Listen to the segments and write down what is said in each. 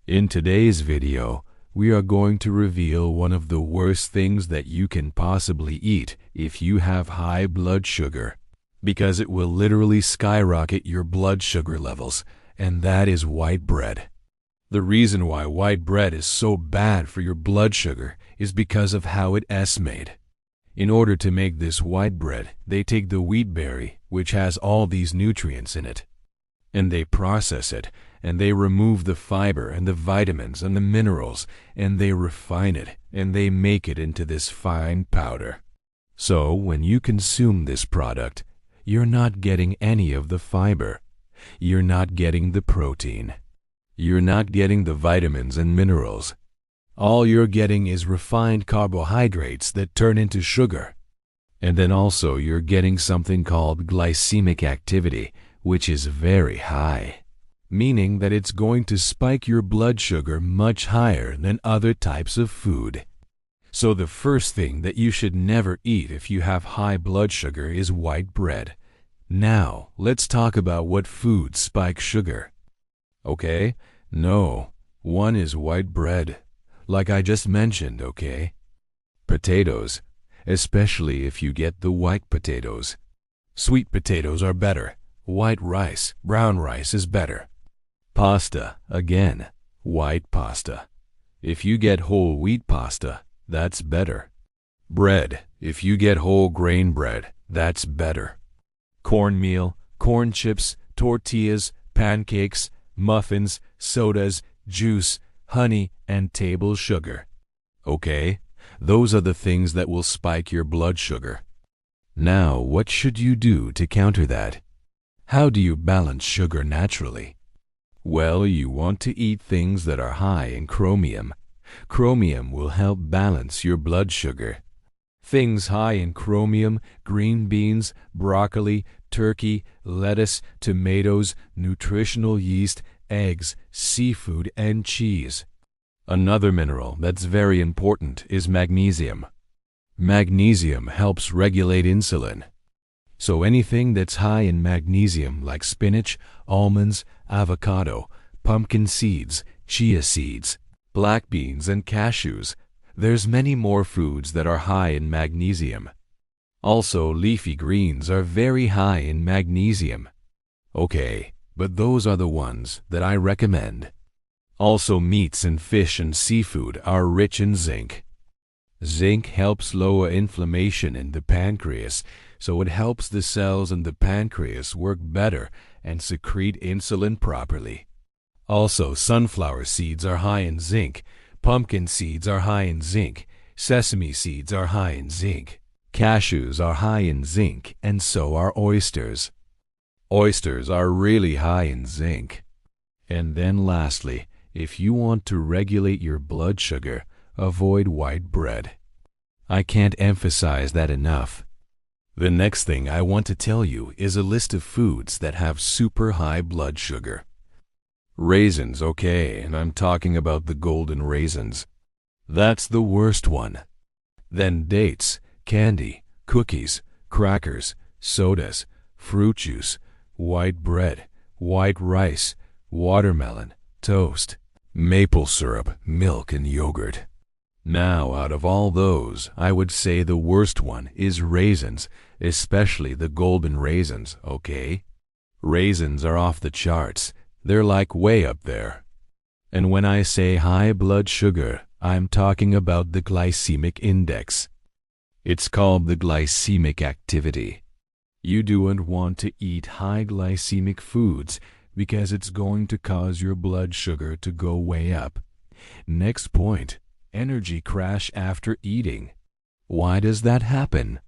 In today's video, we are going to reveal one of the worst things that you can possibly eat if you have high blood sugar, because it will literally skyrocket your blood sugar levels, and that is white bread. The reason why white bread is so bad for your blood sugar is because of how it is made. In order to make this white bread, they take the wheat berry, which has all these nutrients in it, and they process it, and they remove the fiber and the vitamins and the minerals, and they refine it, and they make it into this fine powder. So when you consume this product, you're not getting any of the fiber. You're not getting the protein. You're not getting the vitamins and minerals. All you're getting is refined carbohydrates that turn into sugar. And then also you're getting something called glycemic activity, which is very high, meaning that it's going to spike your blood sugar much higher than other types of food. So the first thing that you should never eat if you have high blood sugar is white bread. Now, let's talk about what foods spike sugar. Okay? No, one is white bread, like I just mentioned, okay? Potatoes, especially if you get the white potatoes. Sweet potatoes are better. White rice, brown rice is better. Pasta, again, white pasta. If you get whole wheat pasta, that's better. Bread, if you get whole grain bread, that's better. Cornmeal, corn chips, tortillas, pancakes, muffins, sodas, juice, honey, and table sugar. Okay, those are the things that will spike your blood sugar. Now, what should you do to counter that? How do you balance sugar naturally? Well, you want to eat things that are high in chromium. Chromium will help balance your blood sugar. Things high in chromium: green beans, broccoli, turkey, lettuce, tomatoes, nutritional yeast, eggs, seafood, and cheese. Another mineral that's very important is magnesium. Magnesium helps regulate insulin. So anything that's high in magnesium, like spinach, almonds, avocado, pumpkin seeds, chia seeds, black beans, and cashews. There's many more foods that are high in magnesium. Also, leafy greens are very high in magnesium. Okay, but those are the ones that I recommend. Also, meats and fish and seafood are rich in zinc. Zinc helps lower inflammation in the pancreas, so it helps the cells in the pancreas work better and secrete insulin properly. Also, sunflower seeds are high in zinc, pumpkin seeds are high in zinc, sesame seeds are high in zinc, cashews are high in zinc, and so are oysters. Oysters are really high in zinc. And then lastly, if you want to regulate your blood sugar, avoid white bread. I can't emphasize that enough. The next thing I want to tell you is a list of foods that have super high blood sugar. Raisins, okay, and I'm talking about the golden raisins. That's the worst one. Then dates, candy, cookies, crackers, sodas, fruit juice, white bread, white rice, watermelon, toast, maple syrup, milk, and yogurt. Now, out of all those, I would say the worst one is raisins, especially the golden raisins, okay? Raisins are off the charts. They're like way up there. And when I say high blood sugar, I'm talking about the glycemic index. It's called the glycemic activity. You don't want to eat high glycemic foods because it's going to cause your blood sugar to go way up. Next point, energy crash after eating. Why does that happen?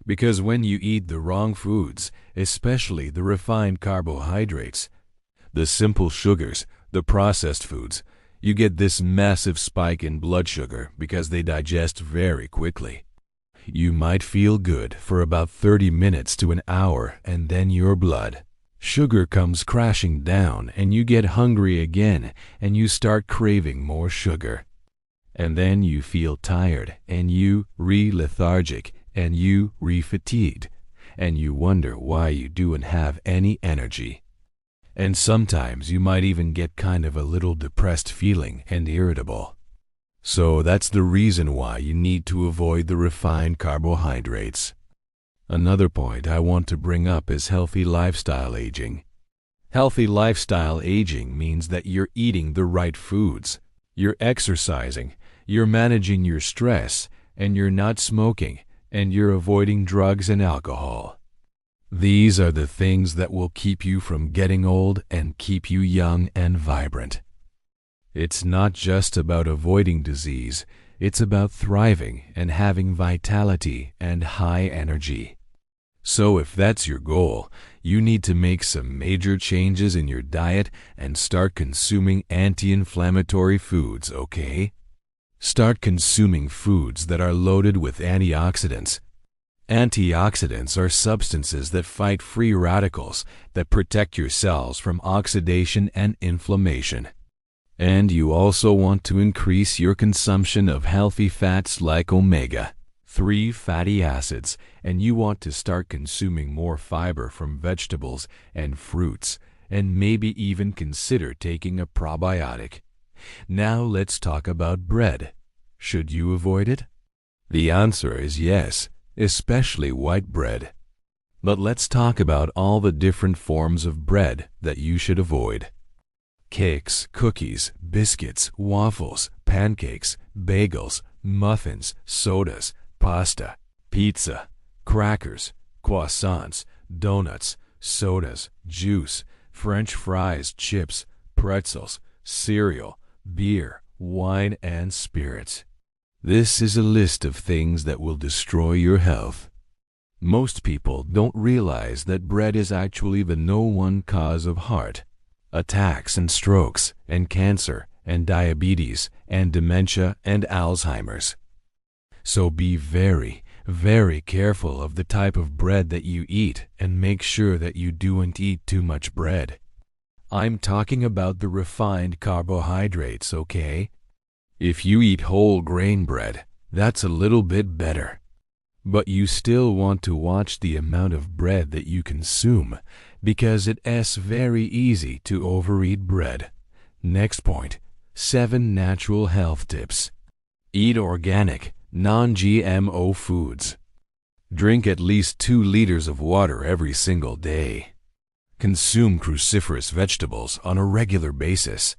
Because when you eat the wrong foods, especially the refined carbohydrates, the simple sugars, the processed foods, you get this massive spike in blood sugar because they digest very quickly. You might feel good for about 30 minutes to an hour, and then your blood sugar comes crashing down and you get hungry again and you start craving more sugar. And then you feel tired and you lethargic and you fatigued and you wonder why you don't have any energy. And sometimes you might even get kind of a little depressed feeling and irritable. So that's the reason why you need to avoid the refined carbohydrates. Another point I want to bring up is healthy lifestyle aging. Healthy lifestyle aging means that you're eating the right foods, you're exercising, you're managing your stress, and you're not smoking, and you're avoiding drugs and alcohol. These are the things that will keep you from getting old and keep you young and vibrant. It's not just about avoiding disease, it's about thriving and having vitality and high energy. So if that's your goal, you need to make some major changes in your diet and start consuming anti-inflammatory foods, okay? Start consuming foods that are loaded with antioxidants. Antioxidants are substances that fight free radicals that protect your cells from oxidation and inflammation. And you also want to increase your consumption of healthy fats like omega-3 fatty acids, and you want to start consuming more fiber from vegetables and fruits, and maybe even consider taking a probiotic. Now let's talk about bread. Should you avoid it? The answer is yes, especially white bread. But let's talk about all the different forms of bread that you should avoid. Cakes, cookies, biscuits, waffles, pancakes, bagels, muffins, sodas, pasta, pizza, crackers, croissants, donuts, sodas, juice, French fries, chips, pretzels, cereal, beer, wine, and spirits. This is a list of things that will destroy your health. Most people don't realize that bread is actually the #1 cause of heart attacks and strokes and cancer and diabetes and dementia and Alzheimer's. So be very, very careful of the type of bread that you eat and make sure that you don't eat too much bread. I'm talking about the refined carbohydrates, okay? If you eat whole grain bread, that's a little bit better. But you still want to watch the amount of bread that you consume because it's very easy to overeat bread. Next point, 7 natural health tips. Eat organic, non-GMO foods. Drink at least 2 liters of water every single day. Consume cruciferous vegetables on a regular basis.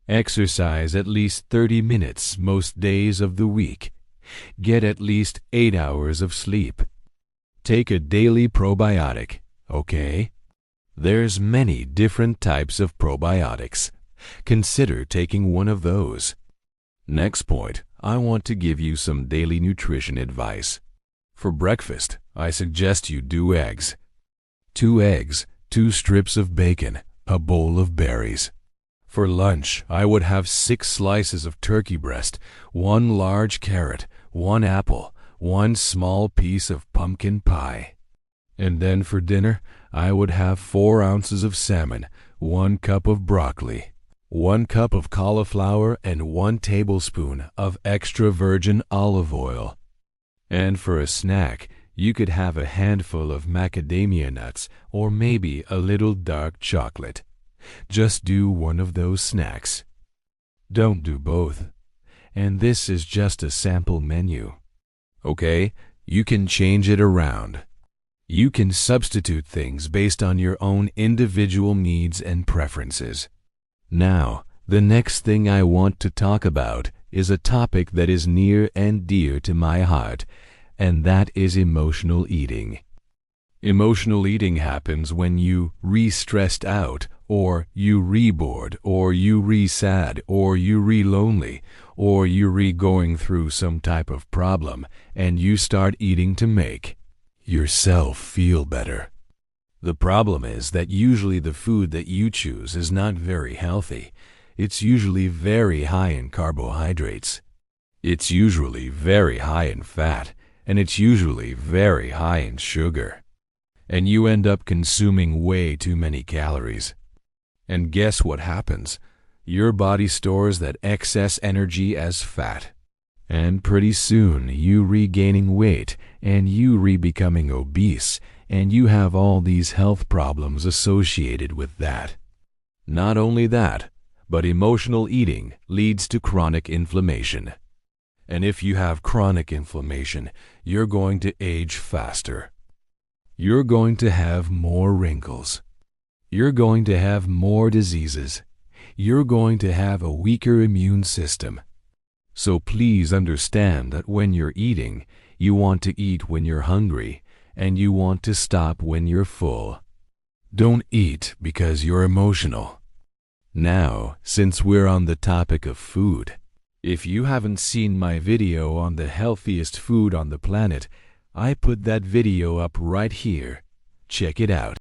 Exercise at least 30 minutes most days of the week. Get at least 8 hours of sleep. Take a daily probiotic, okay? There's many different types of probiotics. Consider taking one of those. Next point, I want to give you some daily nutrition advice. For breakfast, I suggest you do eggs. 2 eggs, 2 strips of bacon, a bowl of berries. For lunch, I would have 6 slices of turkey breast, 1 large carrot, 1 apple, 1 small piece of pumpkin pie. And then for dinner, I would have 4 ounces of salmon, 1 cup of broccoli, 1 cup of cauliflower, and 1 tablespoon of extra virgin olive oil. And for a snack, you could have a handful of macadamia nuts or maybe a little dark chocolate. Just do one of those snacks. Don't do both. And this is just a sample menu. Okay, you can change it around. You can substitute things based on your own individual needs and preferences. Now, the next thing I want to talk about is a topic that is near and dear to my heart, and that is emotional eating. Emotional eating happens when you re-stressed out, or you re-bored, or you re-sad, or you re-lonely, or you re-going through some type of problem, and you start eating to make yourself feel better. The problem is that usually the food that you choose is not very healthy. It's usually very high in carbohydrates. It's usually very high in fat, and it's usually very high in sugar. And you end up consuming way too many calories. And guess what happens? Your body stores that excess energy as fat. And pretty soon you regaining weight and you re-becoming obese, and you have all these health problems associated with that. Not only that, but emotional eating leads to chronic inflammation. And if you have chronic inflammation, you're going to age faster. You're going to have more wrinkles. You're going to have more diseases. You're going to have a weaker immune system. So please understand that when you're eating, you want to eat when you're hungry, and you want to stop when you're full. Don't eat because you're emotional. Now, since we're on the topic of food, if you haven't seen my video on the healthiest food on the planet, I put that video up right here. Check it out.